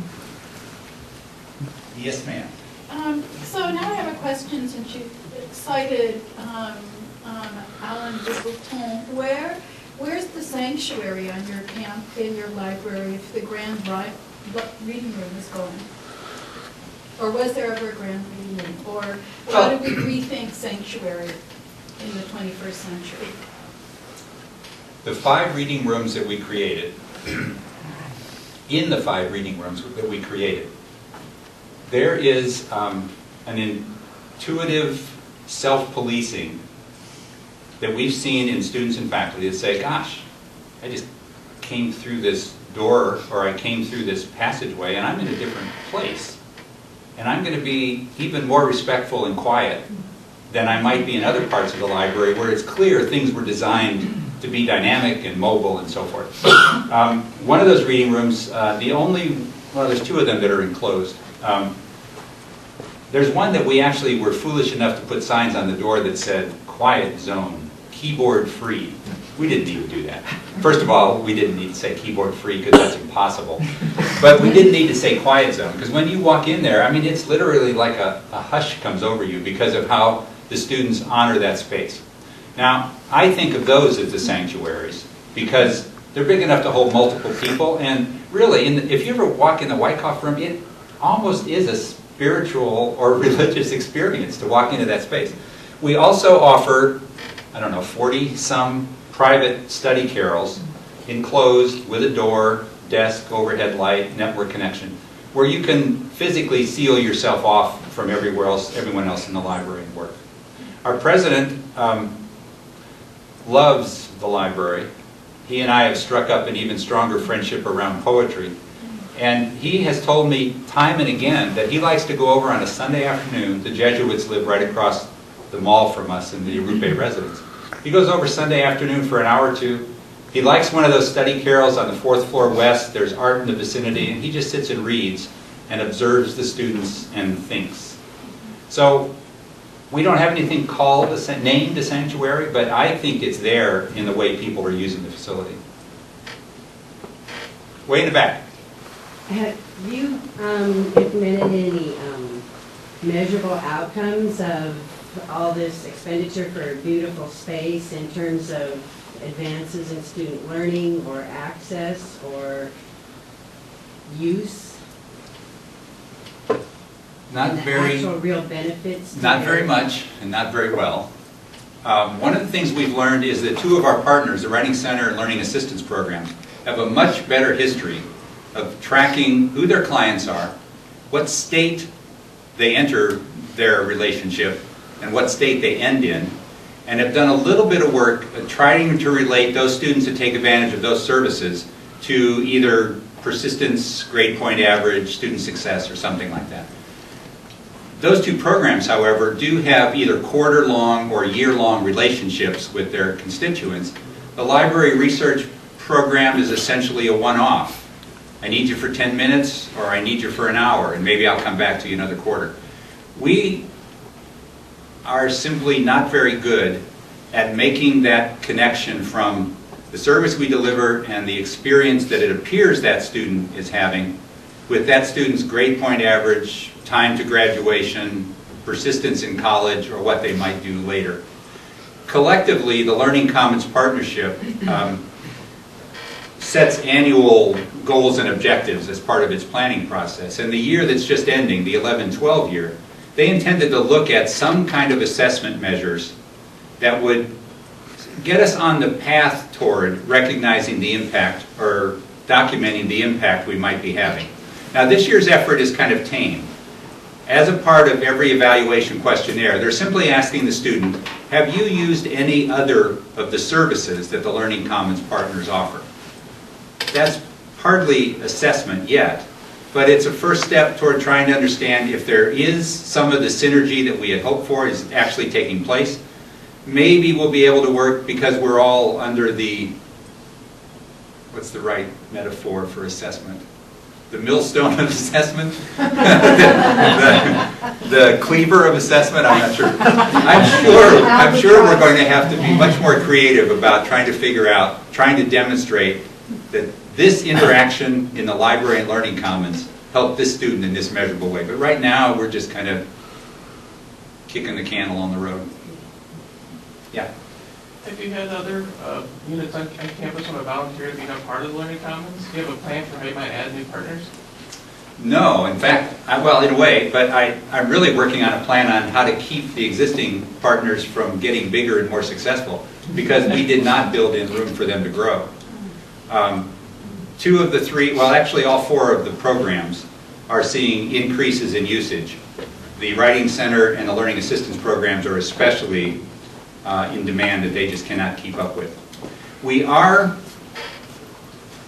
Yes, ma'am. So now I have a question, since you cited Alan Dupleton. Where's the sanctuary on your camp, in your library, if the grand reading room is going? Or was there ever a grand reading? Or how do we rethink sanctuary in the 21st century? The 5 reading rooms that we created, in the 5 reading rooms that we created, there is an intuitive self-policing that we've seen in students and faculty that say, gosh, I just came through this door, or I came through this passageway, and I'm in a different place. And I'm going to be even more respectful and quiet than I might be in other parts of the library where it's clear things were designed to be dynamic and mobile and so forth. One of those reading rooms, there's 2 of them that are enclosed. There's one that we actually were foolish enough to put signs on the door that said, quiet zone, keyboard free. We didn't need to do that. First of all, we didn't need to say keyboard free because that's impossible. But we did need to say quiet zone, because when you walk in there, I mean, it's literally like a hush comes over you because of how the students honor that space. Now, I think of those as the sanctuaries because they're big enough to hold multiple people, and really, if you ever walk in the Wyckoff room, it almost is a spiritual or religious experience to walk into that space. We also offer, 40-some private study carrels, enclosed with a door, desk, overhead light, network connection, where you can physically seal yourself off from everyone else in the library and work. Our president loves the library. He and I have struck up an even stronger friendship around poetry. And he has told me time and again that he likes to go over on a Sunday afternoon. The Jesuits live right across the mall from us in the Urupe residence. He goes over Sunday afternoon for an hour or 2. He likes one of those study carrels on the 4th floor west. There's art in the vicinity, and he just sits and reads and observes the students and thinks. So we don't have anything named a sanctuary, but I think it's there in the way people are using the facility. Way in the back. Have you implemented any measurable outcomes of all this expenditure for a beautiful space in terms of advances in student learning or access or use? Not and very. Actual real benefits? Not very much, and not very well. One of the things we've learned is that 2 of our partners, the Writing Center and Learning Assistance Programs, have a much better history of tracking who their clients are, what state they enter their relationship, and what state they end in, and have done a little bit of work trying to relate those students that take advantage of those services to either persistence, grade point average, student success, or something like that. Those 2 programs, however, do have either quarter-long or year-long relationships with their constituents. The library research program is essentially a one-off. I need you for 10 minutes, or I need you for an hour, and maybe I'll come back to you another quarter. We are simply not very good at making that connection from the service we deliver and the experience that it appears that student is having with that student's grade point average, time to graduation, persistence in college, or what they might do later. Collectively, the Learning Commons Partnership sets annual goals and objectives as part of its planning process. And the year that's just ending, the 11-12 year, they intended to look at some kind of assessment measures that would get us on the path toward recognizing the impact or documenting the impact we might be having. Now, this year's effort is kind of tame. As a part of every evaluation questionnaire, they're simply asking the student, have you used any other of the services that the Learning Commons partners offer? That's hardly assessment yet, but it's a first step toward trying to understand if there is some of the synergy that we had hoped for is actually taking place. Maybe we'll be able to work because we're all under the, what's the right metaphor for assessment? The millstone of assessment? the cleaver of assessment? I'm not sure. I'm sure we're going to have to be much more creative about trying to figure out, trying to demonstrate that this interaction in the library and Learning Commons helped this student in this measurable way. But right now, we're just kind of kicking the can along the road. Yeah? Have you had other units on campus want to volunteer to become part of the Learning Commons? Do you have a plan for how you might add new partners? No, in fact, well, in a way, but I'm really working on a plan on how to keep the existing partners from getting bigger and more successful, because we did not build in room for them to grow. 2 of the 3, well, actually all 4 of the programs are seeing increases in usage. The Writing Center and the Learning Assistance programs are especially in demand that they just cannot keep up with.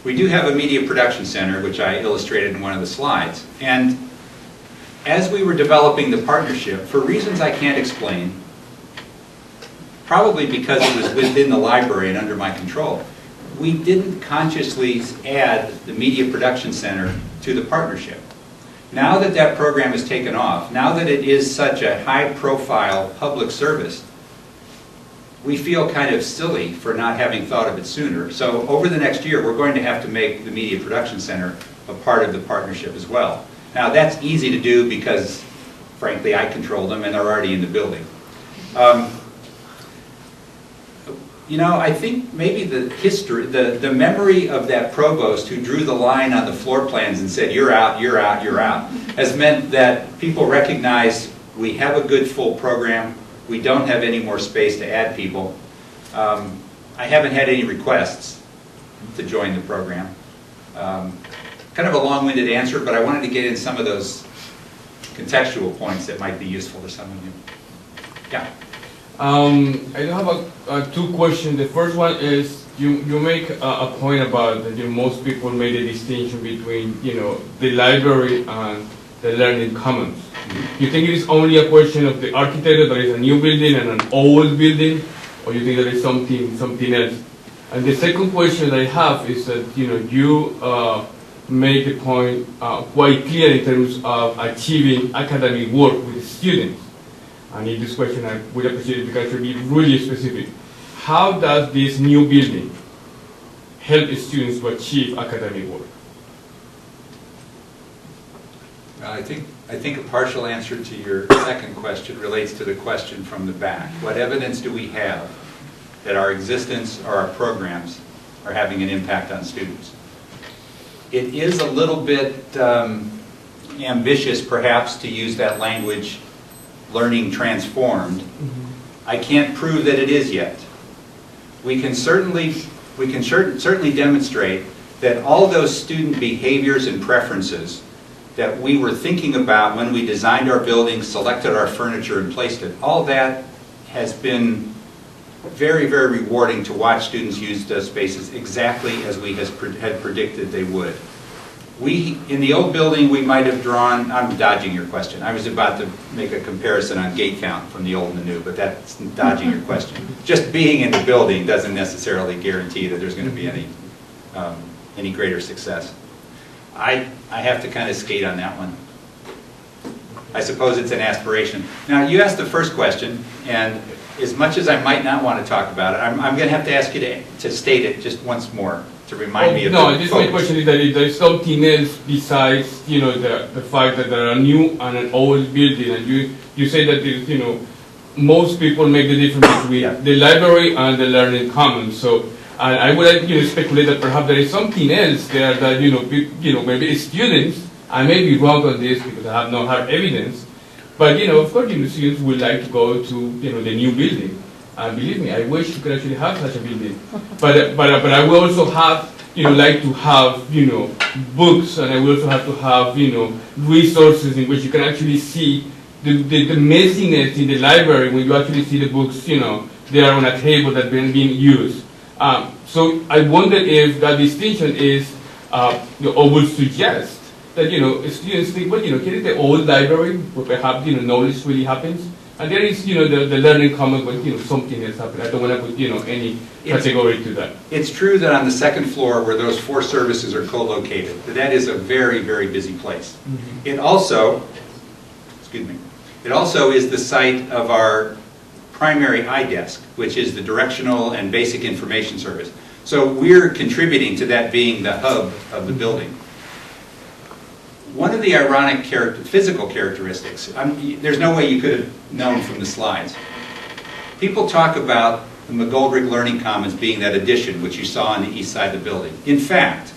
We do have a media production center, which I illustrated in one of the slides. And as we were developing the partnership, for reasons I can't explain, probably because it was within the library and under my control, we didn't consciously add the media production center to the partnership. Now that that program has taken off, now that it is such a high-profile public service, we feel kind of silly for not having thought of it sooner. So over the next year, we're going to have to make the Media Production Center a part of the partnership as well. Now that's easy to do because, frankly, I control them and they're already in the building. You know, I think maybe the history, the memory of that provost who drew the line on the floor plans and said, you're out, you're out, you're out, has meant that people recognize we have a good full program. We don't have any more space to add people. I haven't had any requests to join the program. Kind of a long-winded answer, but I wanted to get in some of those contextual points that might be useful to some of you. Yeah. I have 2 questions. The first one is you make a point about that most people made a distinction between the library and the learning commons. You think it is only a question of the architect, that is a new building and an old building, or you think there is something else? And the second question that I have is that you make a point quite clear in terms of achieving academic work with students. And in this question, I would appreciate it because you be really specific. How does this new building help students to achieve academic work? I think a partial answer to your second question relates to the question from the back. What evidence do we have that our existence or our programs are having an impact on students? It is a little bit ambitious, perhaps, to use that language, learning transformed. I can't prove that it is yet. We can certainly demonstrate that all those student behaviors and preferences that we were thinking about when we designed our building, selected our furniture, and placed it, all that has been very, very rewarding to watch students use those spaces exactly as we had predicted they would. In the old building, we might have drawn, I'm dodging your question. I was about to make a comparison on gate count from the old and the new, but that's dodging your question. Just being in the building doesn't necessarily guarantee that there's going to be any greater success. I have to kind of skate on that one. I suppose it's an aspiration. Now, you asked the first question, and as much as I might not want to talk about it, I'm going to have to ask you to state it just once more to remind me of no, the this focus. my question is that if there is something else besides the fact that there are a new and an old building, and you say that most people make the difference between the library and the learning commons. So I would like to speculate that perhaps there is something else there that maybe students. I may be wrong on this because I have not had evidence, but of course students would like to go to the new building. And believe me, I wish you could actually have such a building. But I will also have like to have books, and I will also have to have resources in which you can actually see the messiness in the library when you actually see the books they are on a table that are being used. So I wonder if that distinction is or would suggest that students think, well, here is the old library where perhaps knowledge really happens, and there is the learning commons, but something else happens. I don't want to put any category to that. It's true that on the second floor where those 4 services are co-located, that is a very, very busy place. Mm-hmm. It also is the site of our primary iDesk, which is the directional and basic information service. So we're contributing to that being the hub of the building. One of the ironic physical characteristics, there's no way you could have known from the slides. People talk about the McGoldrick Learning Commons being that addition which you saw on the east side of the building. In fact,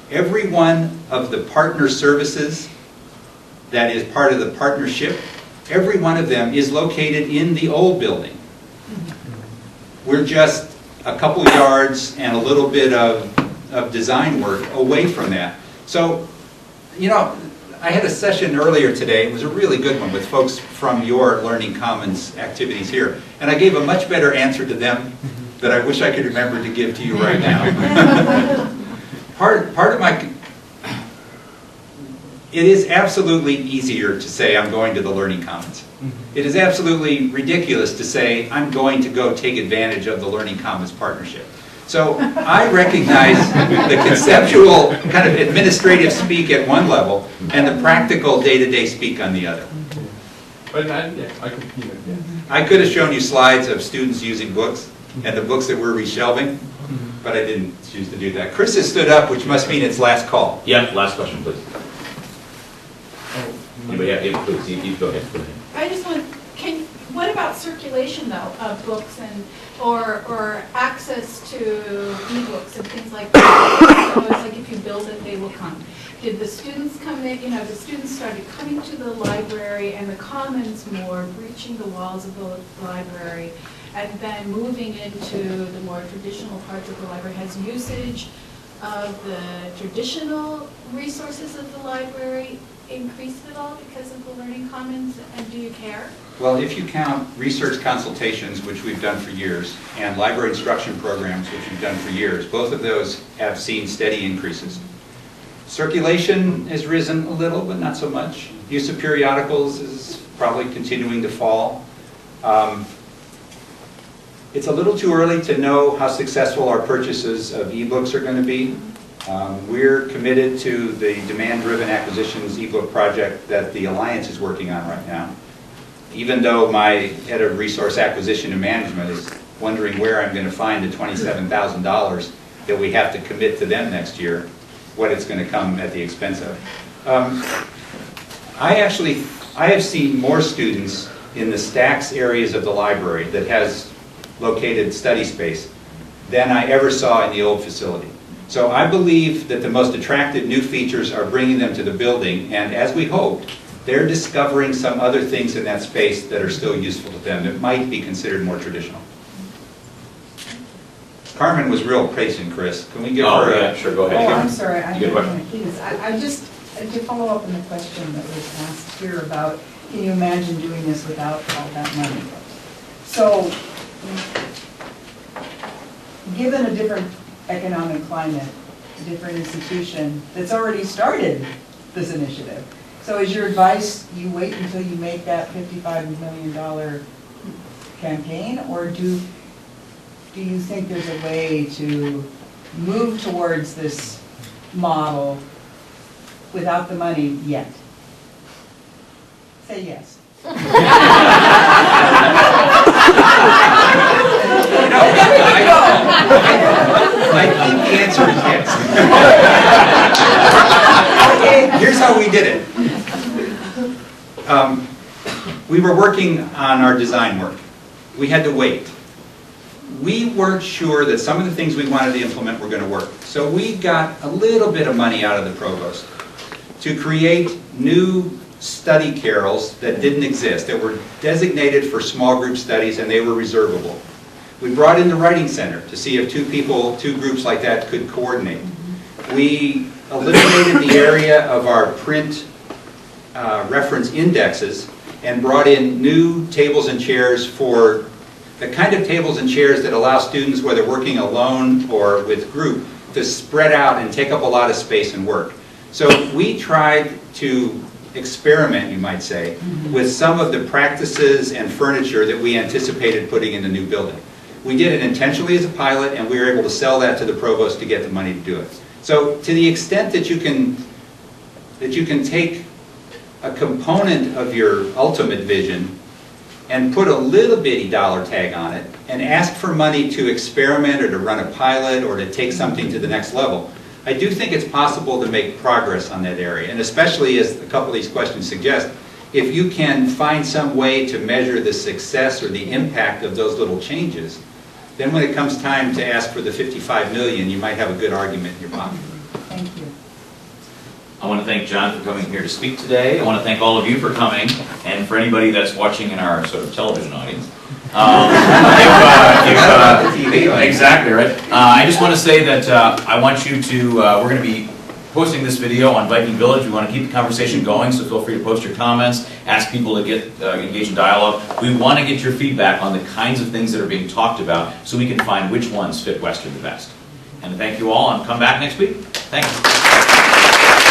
Every one of the partner services that is part of the partnership, every one of them is located in the old building. We're just a couple yards and a little bit of design work away from that. So, you know, I had a session earlier today, it was a really good one with folks from your Learning Commons activities here, and I gave a much better answer to them that I wish I could remember to give to you right now. Part of my, it is absolutely easier to say I'm going to the Learning Commons. It is absolutely ridiculous to say I'm going to go take advantage of the Learning Commons partnership. So I recognize the conceptual kind of administrative speak at one level and the practical day-to-day speak on the other. But I could, I could have shown you slides of students using books and the books that we're reshelving, but I didn't choose to do that. Chris has stood up, which must mean it's last call. Yeah, last question, please. Anybody have, yeah, please, you go ahead. I just want, what about circulation though of books and, or access to ebooks and things like that? So it's like if you build it, they will come. Did the students come in, you know, the students started coming to the library and the commons more, breaching the walls of the library, and then moving into the more traditional parts of the library? Has usage of the traditional resources of the library increased at all because of the Learning Commons, and do you care? Well, if you count research consultations, which we've done for years, and library instruction programs, which we've done for years, both of those have seen steady increases. Circulation has risen a little, but not so much. Use of periodicals is probably continuing to fall. It's a little too early to know how successful our purchases of ebooks are going to be. We're committed to the demand-driven acquisitions ebook project that the Alliance is working on right now. Even though my head of resource acquisition and management is wondering where I'm going to find the $27,000 that we have to commit to them next year, what it's going to come at the expense of. I have seen more students in the stacks areas of the library that has located study space than I ever saw in the old facility. So I believe that the most attractive new features are bringing them to the building, and as we hoped, they're discovering some other things in that space that are still useful to them that might be considered more traditional. Carmen was real patient, Chris. Can we give her yeah, sure, go ahead. Oh, I'm sorry, I You didn't got a want to keep this. I just, to follow up on the question that was asked here about, can you imagine doing this without all that money? So, given a different economic climate, a different institution that's already started this initiative, so is your advice you wait until you make that $55 million campaign, or do you think there's a way to move towards this model without the money yet? Say yes. I think the answer is yes. Okay. Here's how we did it. We were working on our design work. We had to wait. We weren't sure that some of the things we wanted to implement were going to work. So we got a little bit of money out of the provost to create new study carrels that didn't exist, that were designated for small group studies, and they were reservable. We brought in the Writing Center to see if two groups like that could coordinate. We eliminated the area of our print reference indexes and brought in new tables and chairs for the kind of tables and chairs that allow students, whether working alone or with group, to spread out and take up a lot of space and work. So we tried to experiment, you might say, with some of the practices and furniture that we anticipated putting in the new building. We did it intentionally as a pilot, and we were able to sell that to the provost to get the money to do it. So to the extent that you can take a component of your ultimate vision and put a little bitty dollar tag on it and ask for money to experiment or to run a pilot or to take something to the next level, I do think it's possible to make progress on that area. And especially, as a couple of these questions suggest, if you can find some way to measure the success or the impact of those little changes, then when it comes time to ask for the $55 million, you might have a good argument in your pocket. Thank you. I want to thank John for coming here to speak today. I want to thank all of you for coming, and for anybody that's watching in our sort of television audience. Exactly, right? I just want to say that I want you to, we're going to be posting this video on Viking Village. We want to keep the conversation going, so feel free to post your comments, ask people to get engaged in dialogue. We want to get your feedback on the kinds of things that are being talked about so we can find which ones fit Western the best. And thank you all, and come back next week. Thank you.